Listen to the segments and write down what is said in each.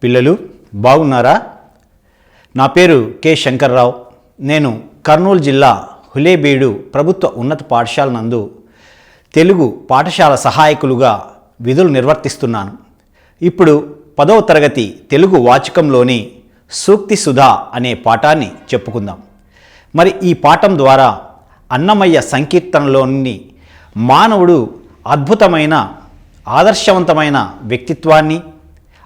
పిల్లలు బాగున్నారా? నా పేరు కె శంకర్రావు. నేను కర్నూలు జిల్లా హులేబీడు ప్రభుత్వ ఉన్నత పాఠశాల నందు తెలుగు పాఠశాల సహాయకులుగా విధులు నిర్వర్తిస్తున్నాను. ఇప్పుడు 10వ తరగతి తెలుగు వాచకంలోని సూక్తి సుధా అనే పాఠాన్ని చెప్పుకుందాం. మరి ఈ పాఠం ద్వారా అన్నమయ్య సంకీర్తనలోని మానవుడు అద్భుతమైన ఆదర్శవంతమైన వ్యక్తిత్వాన్ని,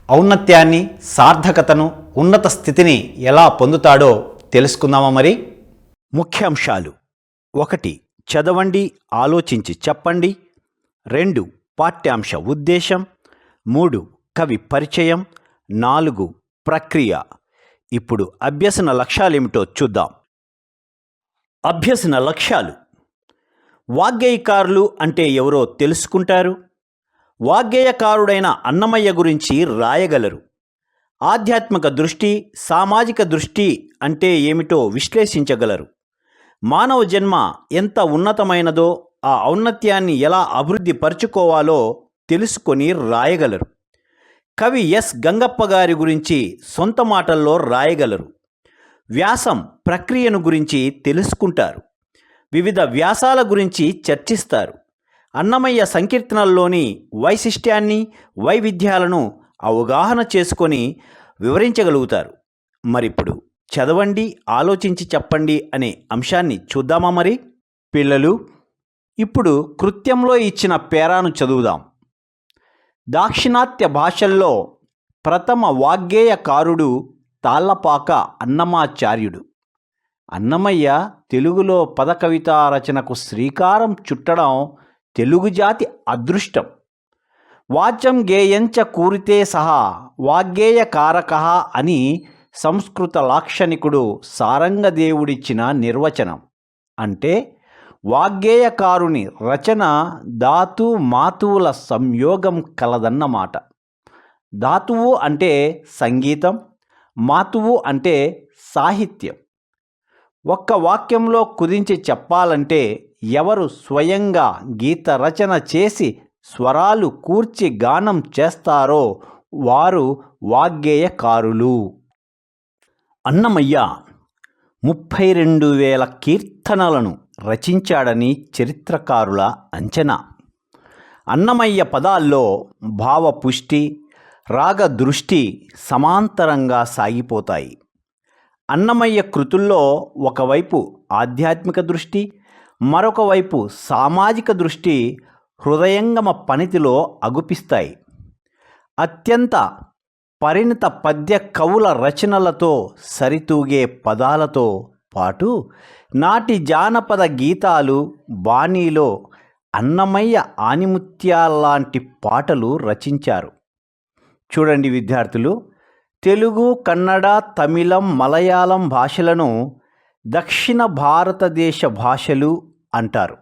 ఔన్నత్యాన్ని, సార్థకతను, ఉన్నత స్థితిని ఎలా పొందుతాడో తెలుసుకుందామా? మరి ముఖ్యాంశాలు: 1. చదవండి, ఆలోచించి చెప్పండి. 2. పాఠ్యాంశ ఉద్దేశం. 3. కవి పరిచయం. 4. ప్రక్రియ. ఇప్పుడు అభ్యసన లక్ష్యాలేమిటో చూద్దాం. అభ్యసన లక్ష్యాలు: వాగ్గేయకారులు అంటే ఎవరో తెలుసుకుంటారు. వాగ్గేయకారుడైన అన్నమయ్య గురించి రాయగలరు. ఆధ్యాత్మిక దృష్టి, సామాజిక దృష్టి అంటే ఏమిటో విశ్లేషించగలరు. మానవ జన్మ ఎంత ఉన్నతమైనదో, ఆ ఔన్నత్యాన్ని ఎలా అభివృద్ధి పరుచుకోవాలో తెలుసుకొని రాయగలరు. కవి ఎస్ గంగప్ప గారి గురించి సొంత మాటల్లో రాయగలరు. వ్యాసం ప్రక్రియను గురించి తెలుసుకుంటారు. వివిధ వ్యాసాల గురించి చర్చిస్తారు. అన్నమయ్య సంకీర్తనల్లోని వైశిష్ట్యాన్ని, వైవిధ్యాలను అవగాహన చేసుకొని వివరించగలుగుతారు. మరిప్పుడు చదవండి, ఆలోచించి చెప్పండి అనే అంశాన్ని చూద్దామా? మరి పిల్లలు, ఇప్పుడు కృత్యంలో ఇచ్చిన పేరాను చదువుదాం. దాక్షిణాత్య భాషల్లో ప్రథమ వాగ్గేయకారుడు తాళ్లపాక అన్నమాచార్యుడు. అన్నమయ్య తెలుగులో పద కవితా రచనకు శ్రీకారం చుట్టడం తెలుగు జాతి అదృష్టం. వాచ్యం గేయంచ కూరితే సహా వాగ్గేయకారకః అని సంస్కృత లాక్షణికుడు సారంగదేవుడిచ్చిన నిర్వచనం. అంటే వాగ్గేయకారుని రచన ధాతు మాతువుల సంయోగం కలదన్నమాట. ధాతువు అంటే సంగీతం, మాతువు అంటే సాహిత్యం. ఒక్క వాక్యంలో కుదించి చెప్పాలంటే ఎవరు స్వయంగా గీత రచన చేసి స్వరాలు కూర్చి గానం చేస్తారో వారు వాగ్గేయకారులు. అన్నమయ్య 32,000 కీర్తనలను రచించాడని చరిత్రకారుల అంచనా. అన్నమయ్య పదాల్లో భావపుష్టి, రాగదృష్టి సమాంతరంగా సాగిపోతాయి. అన్నమయ్య కృతుల్లో ఒకవైపు ఆధ్యాత్మిక దృష్టి, మరొక వైపు సామాజిక దృష్టి హృదయంగమ పనితిలో అగుపిస్తాయి. అత్యంత పరిణిత పద్య కవుల రచనలతో సరితూగే పదాలతో పాటు నాటి జానపద గీతాలు, బాణీలో అన్నమయ్య ఆణిముత్యాల్లాంటి పాటలు రచించారు. చూడండి విద్యార్థులు, తెలుగు, కన్నడ, తమిళం, మలయాళం భాషలను దక్షిణ భారతదేశ భాషలు అంటారు.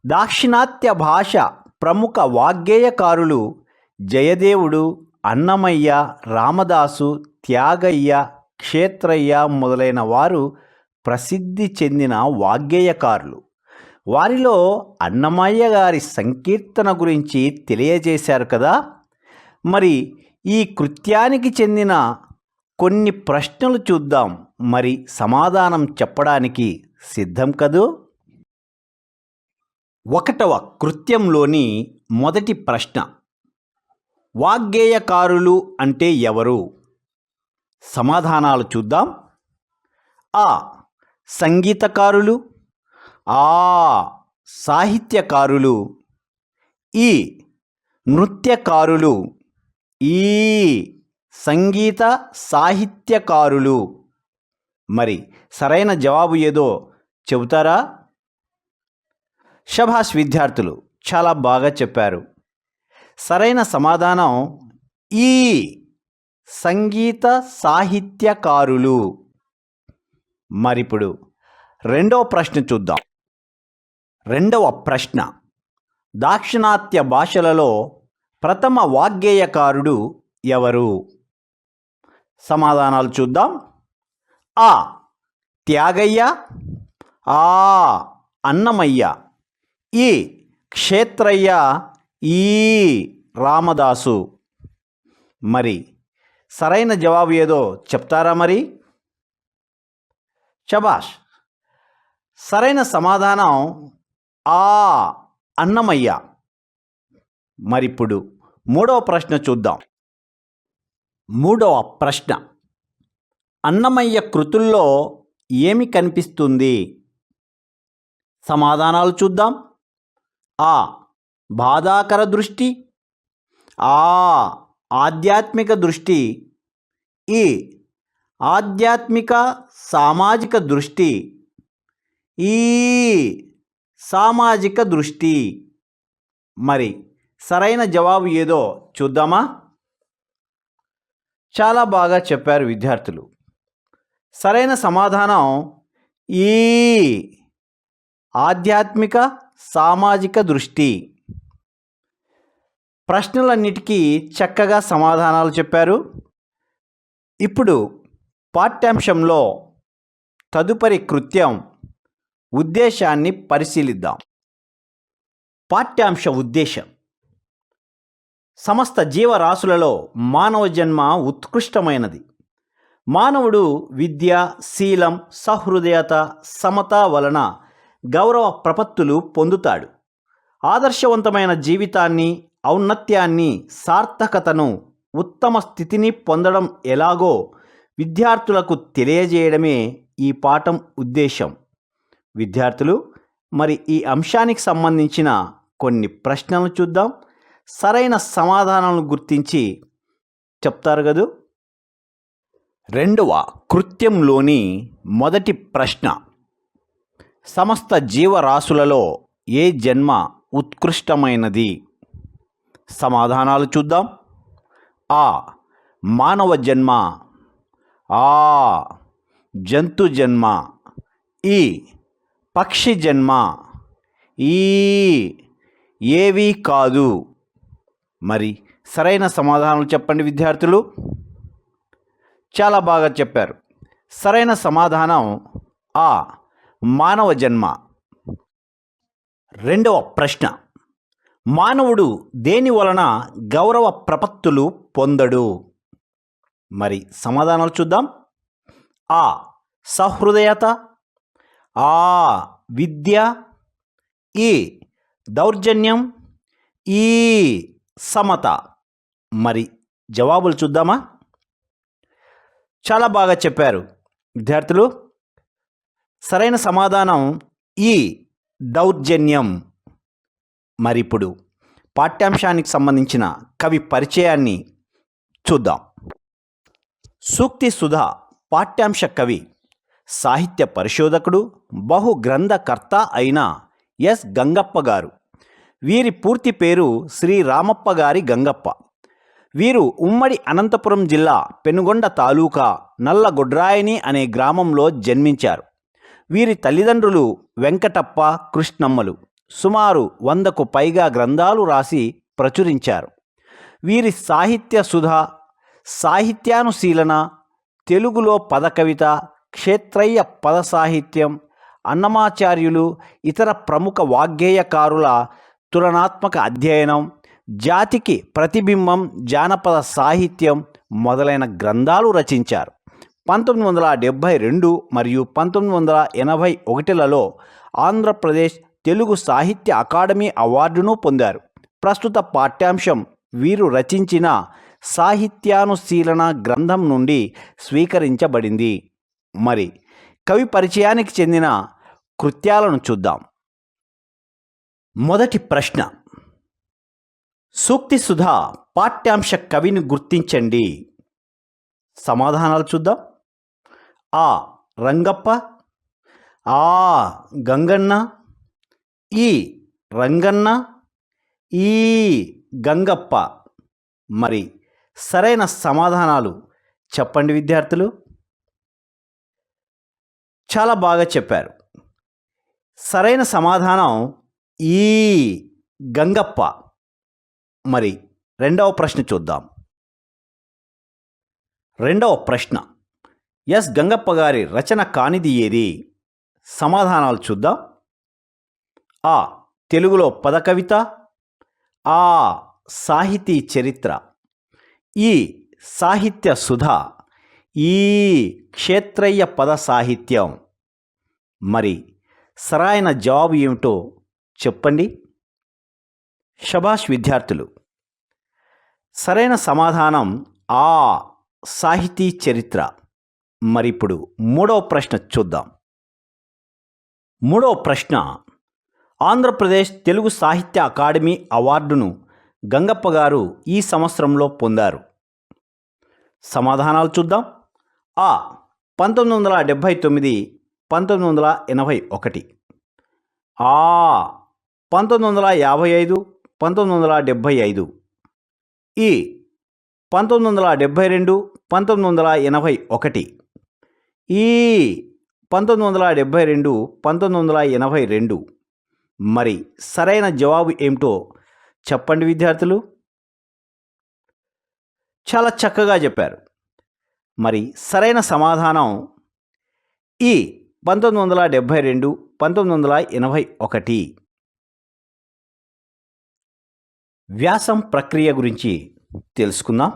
దాక్షిణాత్య భాష ప్రముఖ వాగ్గేయకారులు జయదేవుడు, అన్నమయ్య, రామదాసు, త్యాగయ్య, క్షేత్రయ్య మొదలైన వారు ప్రసిద్ధి చెందిన వాగ్గేయకారులు. వారిలో అన్నమయ్య గారి సంకీర్తన గురించి తెలియజేశారు కదా. మరి ఈ కృత్యానికి చెందిన కొన్ని ప్రశ్నలు చూద్దాం. మరి సమాధానం చెప్పడానికి సిద్ధం కదూ? 1వ కృత్యంలోని మొదటి ప్రశ్న: వాగ్గేయకారులు అంటే ఎవరు? సమాధానాలు చూద్దాం. ఆ. సంగీతకారులు. ఆ. సాహిత్యకారులు. ఈ. నృత్యకారులు. ఈ. సంగీత సాహిత్యకారులు. మరి సరైన జవాబు ఏదో చెబుతారా? శభాష్ విద్యార్థులు, చాలా బాగా చెప్పారు. సరైన సమాధానం ఈ. సంగీత సాహిత్యకారులు. మరిప్పుడు రెండవ ప్రశ్న చూద్దాం. రెండవ ప్రశ్న: దాక్షిణాత్య భాషలలో ప్రథమ వాగ్గేయకారుడు ఎవరు? సమాధానాలు చూద్దాం. ఆ. త్యాగయ్య. ఆ. అన్నమయ్య. ఈ. క్షేత్రయ్య. ఈ. రామదాసు. మరి సరైన జవాబు ఏదో చెప్తారా మరి? శబాష్. సరైన సమాధానం ఆ అన్నమయ్య. మరిప్పుడు మూడవ ప్రశ్న చూద్దాం. మూడవ ప్రశ్న, అన్నమయ్య కృతుల్లో ఏమి కనిపిస్తుంది? సమాధానాలు చూద్దాం. ఆ బాధాకర దృష్టి, ఆ ఆధ్యాత్మిక దృష్టి, ఈ ఆధ్యాత్మిక సామాజిక దృష్టి, ఈ సామాజిక దృష్టి. మరి సరైన జవాబు ఏదో చూద్దామా? చాలా బాగా చెప్పారు విద్యార్థులు. సరైన సమాధానం ఈ ఆధ్యాత్మిక సామాజిక దృష్టి. ప్రశ్నలన్నిటికీ చక్కగా సమాధానాలు చెప్పారు. ఇప్పుడు పాఠ్యాంశంలో తదుపరి కృత్యం ఉద్దేశాన్ని పరిశీలిద్దాం. పాఠ్యాంశ ఉద్దేశం: సమస్త జీవరాశులలో మానవ జన్మ ఉత్కృష్టమైనది. మానవుడు విద్య, శీలం, సహృదయత, సమత వలన గౌరవ ప్రపత్తులు పొందుతాడు. ఆదర్శవంతమైన జీవితాన్ని, ఔన్నత్యాన్ని, సార్థకతను, ఉత్తమ స్థితిని పొందడం ఎలాగో విద్యార్థులకు తెలియజేయడమే ఈ పాఠం ఉద్దేశం. విద్యార్థులు, మరి ఈ అంశానికి సంబంధించిన కొన్ని ప్రశ్నలు చూద్దాం. సరైన సమాధానాలను గుర్తించి చెప్తారు కదూ. రెండవ కృత్యంలోని మొదటి ప్రశ్న, సమస్త జీవరాశులలో ఏ జన్మ ఉత్కృష్టమైనది? సమాధానాలు చూద్దాం. ఆ మానవ జన్మ, ఆ జంతు జన్మ, ఈ పక్షి జన్మ, ఈ ఏవీ కాదు. మరి సరైన సమాధానాలు చెప్పండి విద్యార్థులు. చాలా బాగా చెప్పారు. సరైన సమాధానం ఆ మానవ జన్మ. రెండవ ప్రశ్న, మానవుడు దేని వలన గౌరవ ప్రపత్తులు పొందడు? మరి సమాధానాలు చూద్దాం. ఆ సహృదయత, ఆ విద్య, ఈ దౌర్జన్యం, ఈ సమత. మరి జవాబులు చూద్దామా? చాలా బాగా చెప్పారు విద్యార్థులు. సరైన సమాధానం ఈ దౌర్జన్యం. మరిప్పుడు పాఠ్యాంశానికి సంబంధించిన కవి పరిచయాన్ని చూద్దాం. సూక్తి సుధా పాఠ్యాంశ కవి, సాహిత్య పరిశోధకుడు, బహు గ్రంథకర్త అయిన ఎస్ గంగప్ప గారు. వీరి పూర్తి పేరు శ్రీ రామప్ప గారి గంగప్ప. వీరు ఉమ్మడి అనంతపురం జిల్లా పెనుగొండ తాలూకా నల్లగొడ్రాయని అనే గ్రామంలో జన్మించారు. వీరి తల్లిదండ్రులు వెంకటప్ప, కృష్ణమ్మలు. సుమారు 100కు పైగా గ్రంథాలు రాసి ప్రచురించారు. వీరి సాహిత్య సుధ, సాహిత్యానుశీలన, తెలుగులో పదకవిత, క్షేత్రయ్య పద సాహిత్యం, అన్నమాచార్యులు, ఇతర ప్రముఖ వాగ్గేయకారుల తులనాత్మక అధ్యయనం, జాతికి ప్రతిబింబం, జానపద సాహిత్యం మొదలైన గ్రంథాలు రచించారు. 1972 మరియు 1981లలో ఆంధ్రప్రదేశ్ తెలుగు సాహిత్య అకాడమీ అవార్డును పొందారు. ప్రస్తుత పాఠ్యాంశం వీరు రచించిన సాహిత్యానుశీలన గ్రంథం నుండి స్వీకరించబడింది. మరి కవి పరిచయానికి చెందిన కృత్యాలను చూద్దాం. మొదటి ప్రశ్న, సూక్తి సుధా పాఠ్యాంశ కవిని గుర్తించండి. సమాధానాలు చూద్దాం. ఆ రంగప్ప, ఆ గంగన్న, ఈ రంగన్న, ఈ గంగప్ప. మరి సరైన సమాధానాలు చెప్పండి విద్యార్థులు. చాలా బాగా చెప్పారు. సరైన సమాధానం ఈ గంగప్ప. మరి రెండవ ప్రశ్న చూద్దాం. రెండవ ప్రశ్న, ఎస్ గంగప్ప గారి రచన కానిది ఏది? సమాధానాలు చూద్దాం. ఆ తెలుగులో పదకవిత, ఆ సాహితీ చరిత్ర, ఈ సాహిత్య సుధ, ఈ క్షేత్రయ్య పద సాహిత్యం. మరి సరైన జవాబు ఏమిటో చెప్పండి. శభాష్ విద్యార్థులు. సరైన సమాధానం ఆ సాహితీ చరిత్ర. మరిప్పుడు మూడవ ప్రశ్న చూద్దాం. మూడవ ప్రశ్న, ఆంధ్రప్రదేశ్ తెలుగు సాహిత్య అకాడమీ అవార్డును గంగప్ప గారు ఈ సంవత్సరంలో పొందారు. సమాధానాలు చూద్దాం. ఆ 1979, 1981. ఆ 1955, 1975. ఈ 1972, 1981. ఈ 1972, 1982. మరి సరైన జవాబు ఏమిటో చెప్పండి విద్యార్థులు. చాలా చక్కగా చెప్పారు. మరి సరైన సమాధానం ఈ 1972, 1981. వ్యాసం ప్రక్రియ గురించి తెలుసుకుందాం.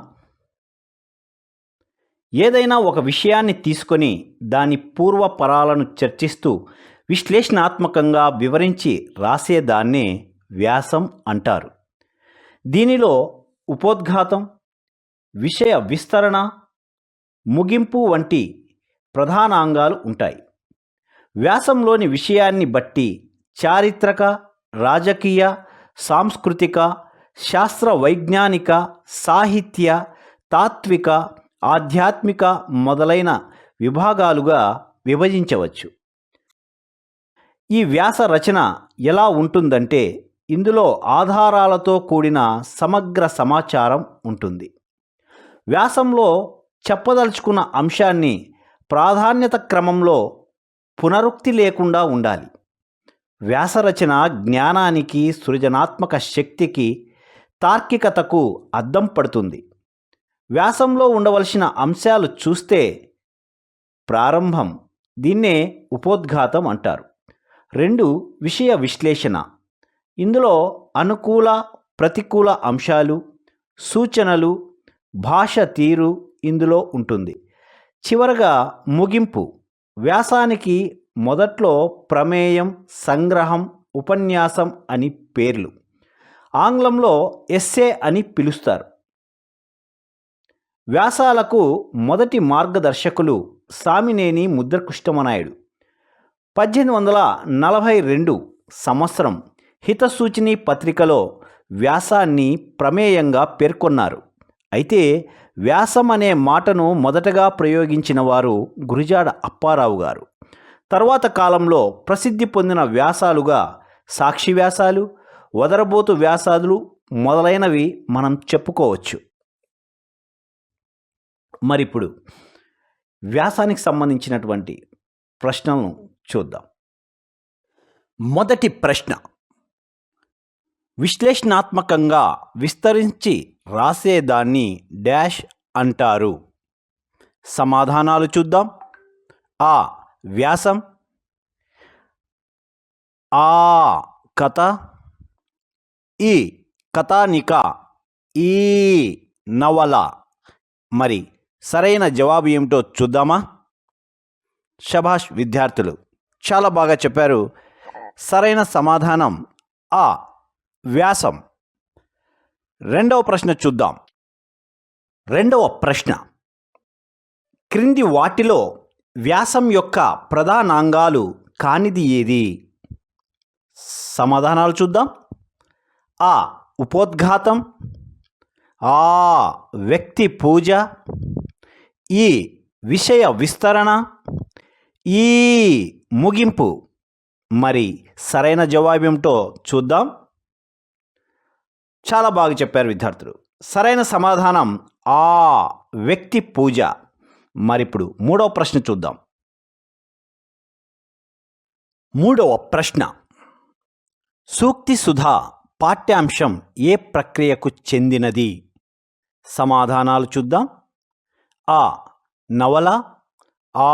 ఏదైనా ఒక విషయాన్ని తీసుకొని దాని పూర్వపరాలను చర్చిస్తూ విశ్లేషణాత్మకంగా వివరించి రాసేదాన్నే వ్యాసం అంటారు. దీనిలో ఉపోద్ఘాతం, విషయ విస్తరణ, ముగింపు వంటి ప్రధానాంగాలు ఉంటాయి. వ్యాసంలోని విషయాన్ని బట్టి చారిత్రక, రాజకీయ, సాంస్కృతిక, శాస్త్ర వైజ్ఞానిక, సాహిత్య, తాత్విక, ఆధ్యాత్మిక మొదలైన విభాగాలుగా విభజించవచ్చు. ఈ వ్యాస రచన ఎలా ఉంటుందంటే ఇందులో ఆధారాలతో కూడిన సమగ్ర సమాచారం ఉంటుంది. వ్యాసంలో చెప్పదలుచుకున్న అంశాన్ని ప్రాధాన్యత క్రమంలో పునరుక్తి లేకుండా ఉండాలి. వ్యాసరచన జ్ఞానానికి, సృజనాత్మక శక్తికి, తార్కికతకు అద్దం పడుతుంది. వ్యాసంలో ఉండవలసిన అంశాలు చూస్తే ప్రారంభం, దీన్నే ఉపోద్ఘాతం అంటారు. 2 విషయ విశ్లేషణ. ఇందులో అనుకూల, ప్రతికూల అంశాలు, సూచనలు, భాష తీరు ఇందులో ఉంటుంది. చివరగా ముగింపు. వ్యాసానికి మొదట్లో ప్రమేయం, సంగ్రహం, ఉపన్యాసం అని పేర్లు. ఆంగ్లంలో ఎస్సే అని పిలుస్తారు. వ్యాసాలకు మొదటి మార్గదర్శకులు సామినేని ముద్రకృష్ణమనాయుడు. 1842 సంవత్సరం హితసూచిని పత్రికలో వ్యాసాన్ని ప్రమేయంగా పేర్కొన్నారు. అయితే వ్యాసం అనే మాటను మొదటగా ప్రయోగించిన వారు గురిజాడ అప్పారావు గారు. తర్వాత కాలంలో ప్రసిద్ధి పొందిన వ్యాసాలుగా సాక్షి వ్యాసాలు, వదరబోతు వ్యాసాలు మొదలైనవి మనం చెప్పుకోవచ్చు. మరిప్పుడు వ్యాసానికి సంబంధించినటువంటి ప్రశ్నలను చూద్దాం. మొదటి ప్రశ్న, విశ్లేషణాత్మకంగా విస్తరించి రాసేదాన్ని డాష్ అంటారు. సమాధానాలు చూద్దాం. ఆ వ్యాసం, ఆ కథ, ఈ కథానిక, ఈ నవల. మరి సరైన జవాబు ఏమిటో చూద్దామా? శభాష్ విద్యార్థులు, చాలా బాగా చెప్పారు. సరైన సమాధానం ఆ వ్యాసం. రెండవ ప్రశ్న చూద్దాం. రెండవ ప్రశ్న, క్రింది వాటిలో వ్యాసం యొక్క ప్రధానాంగాలు కానిది ఏది? సమాధానాలు చూద్దాం. ఆ ఉపోద్ఘాతం, ఆ వ్యక్తి పూజ, ఈ విషయ విస్తరణ, ఈ ముగింపు. మరి సరైన జవాబు ఏమిటో చూద్దాం. చాలా బాగా చెప్పారు విద్యార్థులు. సరైన సమాధానం ఆ వ్యక్తి పూజ. మరిప్పుడు మూడవ ప్రశ్న చూద్దాం. మూడవ ప్రశ్న, సూక్తి సుధా పాఠ్యాంశం ఏ ప్రక్రియకు చెందినది? సమాధానాలు చూద్దాం. ఆ నవల, ఆ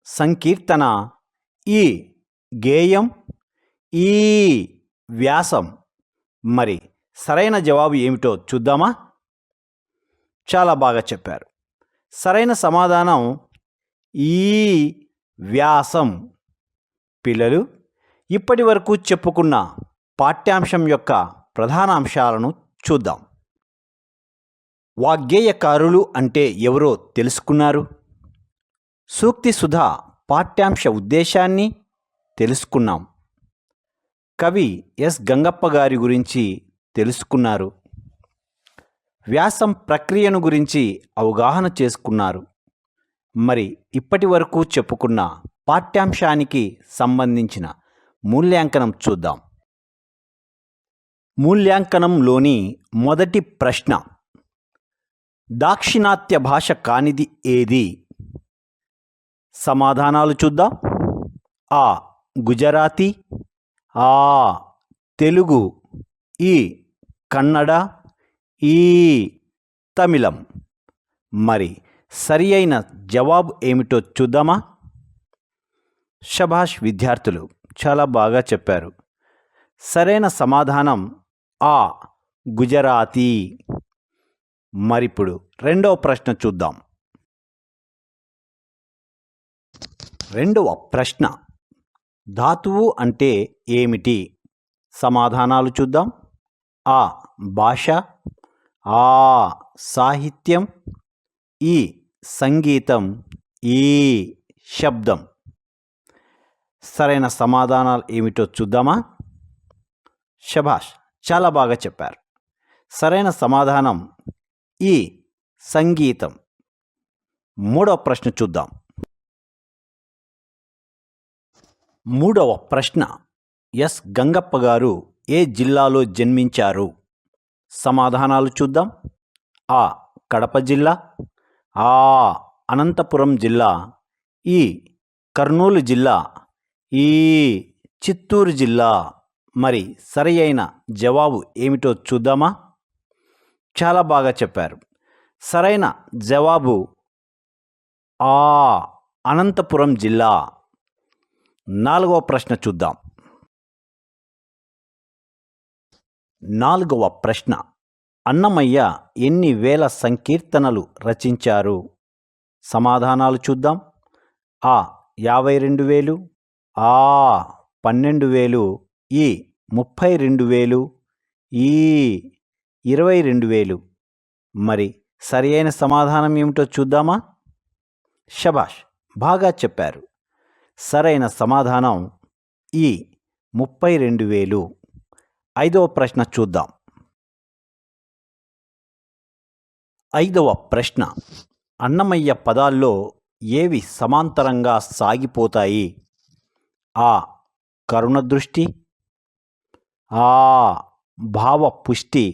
సంకీర్తన, ఈ గేయం, ఈ వ్యాసం. మరి సరైన జవాబు ఏమిటో చూద్దామా? చాలా బాగా చెప్పారు. సరైన సమాధానం ఈ వ్యాసం. పిల్లలు, ఇప్పటి వరకు చెప్పుకున్న పాఠ్యాంశం యొక్క ప్రధాన అంశాలను చూద్దాం. వాగ్గేయకారులు అంటే ఎవరో తెలుసుకున్నారు. సూక్తి సుధా పాఠ్యాంశ ఉద్దేశాన్ని తెలుసుకున్నాం. కవి ఎస్ గంగప్ప గారి గురించి తెలుసుకున్నారు. వ్యాసం ప్రక్రియను గురించి అవగాహన చేసుకున్నారు. మరి ఇప్పటి వరకు చెప్పుకున్న పాఠ్యాంశానికి సంబంధించిన మూల్యాంకనం చూద్దాం. మూల్యాంకనంలోని మొదటి ప్రశ్న, దాక్షిణాత్య భాష కానిది ఏది? సమాధానాలు చూద్దాం. ఆ గుజరాతీ, ఆ తెలుగు, ఈ కన్నడ, ఈ తమిళం. మరి సరి అయిన జవాబు ఏమిటో చూద్దామా? శభాష్ విద్యార్థులు, చాలా బాగా చెప్పారు. సరైన సమాధానం ఆ గుజరాతీ. మరిప్పుడు రెండవ ప్రశ్న చూద్దాం. రెండవ ప్రశ్న, ధాతువు అంటే ఏమిటి? సమాధానాలు చూద్దాం. ఆ భాష, ఆ సాహిత్యం, ఈ సంగీతం, ఈ శబ్దం. సరైన సమాధానాలు ఏమిటో చూద్దామా? శభాష్, చాలా బాగా చెప్పారు. సరైన సమాధానం ఈ సంగీతం. మూడవ ప్రశ్న చూద్దాం. మూడవ ప్రశ్న, ఎస్ గంగప్ప గారు ఏ జిల్లాలో జన్మించారు? సమాధానాలు చూద్దాం. ఆ కడప జిల్లా, ఆ అనంతపురం జిల్లా, ఈ కర్నూలు జిల్లా, ఈ చిత్తూరు జిల్లా. మరి సరి అయిన జవాబు ఏమిటో చూద్దామా? చాలా బాగా చెప్పారు. సరైన జవాబు ఆ అనంతపురం జిల్లా. నాలుగవ ప్రశ్న చూద్దాం. నాలుగవ ప్రశ్న, అన్నమయ్య ఎన్ని వేల సంకీర్తనలు రచించారు? సమాధానాలు చూద్దాం. ఆ 52,000, ఆ 12,000, ఈ 32,000, ఈ 22,000. మరి సరి అయిన సమాధానం ఏమిటో చూద్దామా? శభాష్, బాగా చెప్పారు. సరైన సమాధానం ఈ 32,000. ఐదవ ప్రశ్న చూద్దాం. ఐదవ ప్రశ్న, అన్నమయ్య పదాల్లో ఏవి సమాంతరంగా సాగిపోతాయి? ఆ కరుణదృష్టి, ఆ భావపుష్టి,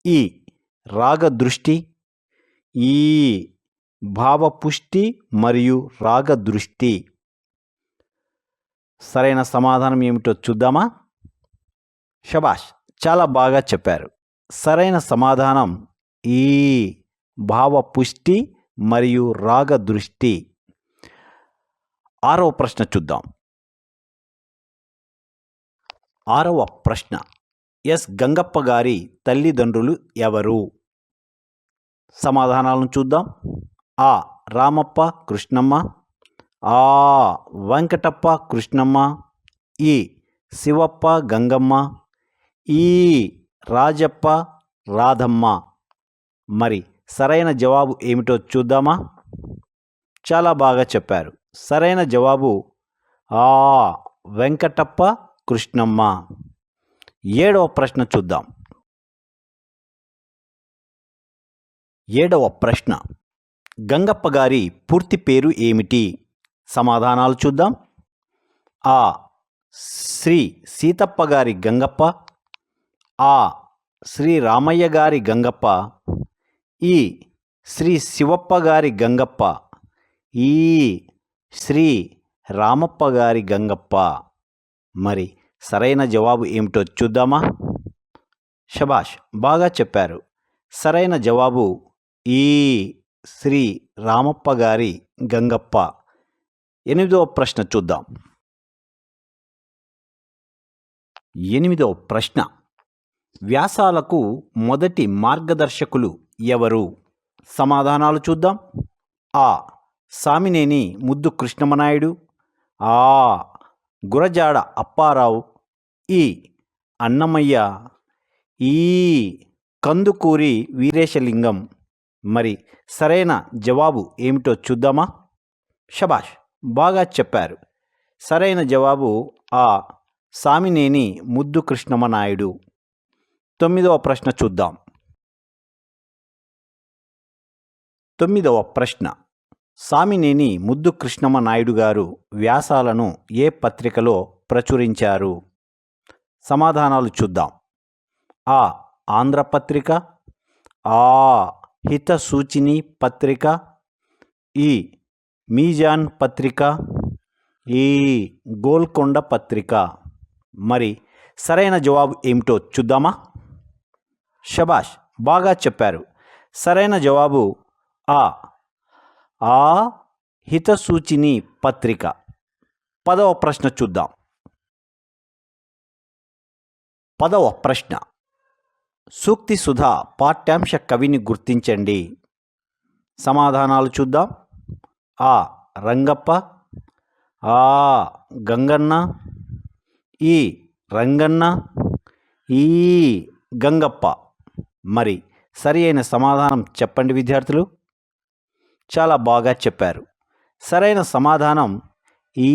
ఈ రాగదృష్టి, ఈ భావపుష్టి మరియు రాగదృష్టి. సరైన సమాధానం ఏమిటో చూద్దామా? శభాష్, చాలా బాగా చెప్పారు. సరైన సమాధానం ఈ భావపుష్టి మరియు రాగదృష్టి. ఆరవ ప్రశ్న చూద్దాం. ఆరవ ప్రశ్న, ఎస్ గంగప్ప గారి తల్లిదండ్రులు ఎవరు? సమాధానాలను చూద్దాం. ఆ రామప్ప కృష్ణమ్మ, ఆ వెంకటప్ప కృష్ణమ్మ, ఈ శివప్ప గంగమ్మ, ఈ రాజప్ప రాధమ్మ. మరి సరైన జవాబు ఏమిటో చూద్దామా? చాలా బాగా చెప్పారు. సరైన జవాబు ఆ వెంకటప్ప కృష్ణమ్మ. ఏడవ ప్రశ్న చూద్దాం. ఏడవ ప్రశ్న, గంగప్ప గారి పూర్తి పేరు ఏమిటి? సమాధానాలు చూద్దాం. ఆ శ్రీ సీతప్ప గారి గంగప్ప, ఆ శ్రీ రామయ్య గారి గంగప్ప, ఈ శ్రీ శివప్ప గారి గంగప్ప, ఈ శ్రీ రామప్ప గారి గంగప్ప. మరి సరైన జవాబు ఏమిటో చూద్దామా? శభాష్, బాగా చెప్పారు. సరైన జవాబు ఈ శ్రీ రామప్ప గారి గంగప్ప. ఎనిమిదవ ప్రశ్న చూద్దాం. ఎనిమిదవ ప్రశ్న, వ్యాసాలకు మొదటి మార్గదర్శకులు ఎవరు? సమాధానాలు చూద్దాం. ఆ. సామినేని ముద్దు కృష్ణమనాయుడు. ఆ. గురజాడ అప్పారావు. ఈ. అన్నమయ్య. ఈ. కందుకూరి వీరేశలింగం. మరి సరైన జవాబు ఏమిటో చూద్దామా? షబాష్, బాగా చెప్పారు. సరైన జవాబు ఆ. సామినేని ముద్దు కృష్ణమనాయుడు. 9వ ప్రశ్న చూద్దాం. 9వ ప్రశ్న. సామినేని ముద్దు కృష్ణమనాయుడు గారు వ్యాసాలను ఏ పత్రికలో ప్రచురించారు? సమాధానాలు చూద్దాం. ఆ. ఆంధ్రపత్రిక. ఆ. హితసూచిని పత్రిక. ఈ. మీజాన్ పత్రిక. ఈ. గోల్కొండ పత్రిక. మరి సరైన జవాబు ఏమిటో చూద్దామా? షబాష్, బాగా చెప్పారు. సరైన జవాబు ఆ. ఆ. హితసూచిని పత్రిక. 10వ ప్రశ్న చూద్దాం. 10వ ప్రశ్న. సూక్తి సుధా పాఠ్యాంశ కవిని గుర్తించండి. సమాధానాలు చూద్దాం. ఆ. రంగప్ప. ఆ. గంగన్న. ఈ. రంగన్న. ఈ. గంగప్ప. మరి సరి అయిన సమాధానం చెప్పండి విద్యార్థులు. చాలా బాగా చెప్పారు. సరైన సమాధానం ఈ.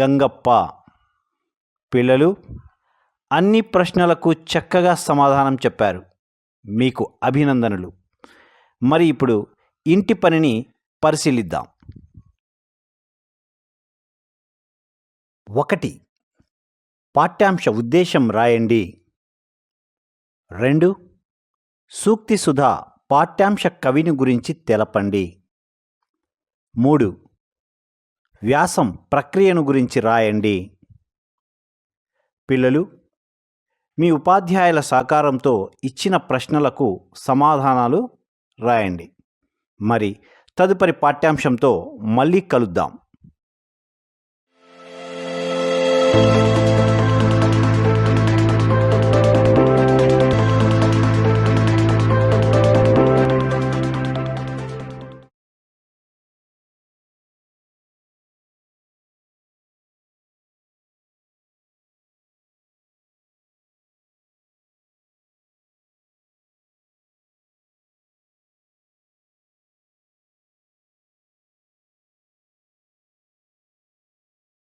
గంగప్ప. పిల్లలు, అన్ని ప్రశ్నలకు చక్కగా సమాధానం చెప్పారు. మీకు అభినందనలు. మరి ఇప్పుడు ఇంటి పనిని పరిశీలిద్దాం. 1. పాఠ్యాంశ ఉద్దేశం రాయండి. 2. సూక్తి సుధా పాఠ్యాంశ కవిని గురించి తెలపండి. 3. వ్యాసం ప్రక్రియను గురించి రాయండి. పిల్లలు, మీ ఉపాధ్యాయుల సహకారంతో ఇచ్చిన ప్రశ్నలకు సమాధానాలు రాయండి. మరి తదుపరి పాఠ్యాంశంతో మళ్ళీ కలుద్దాం.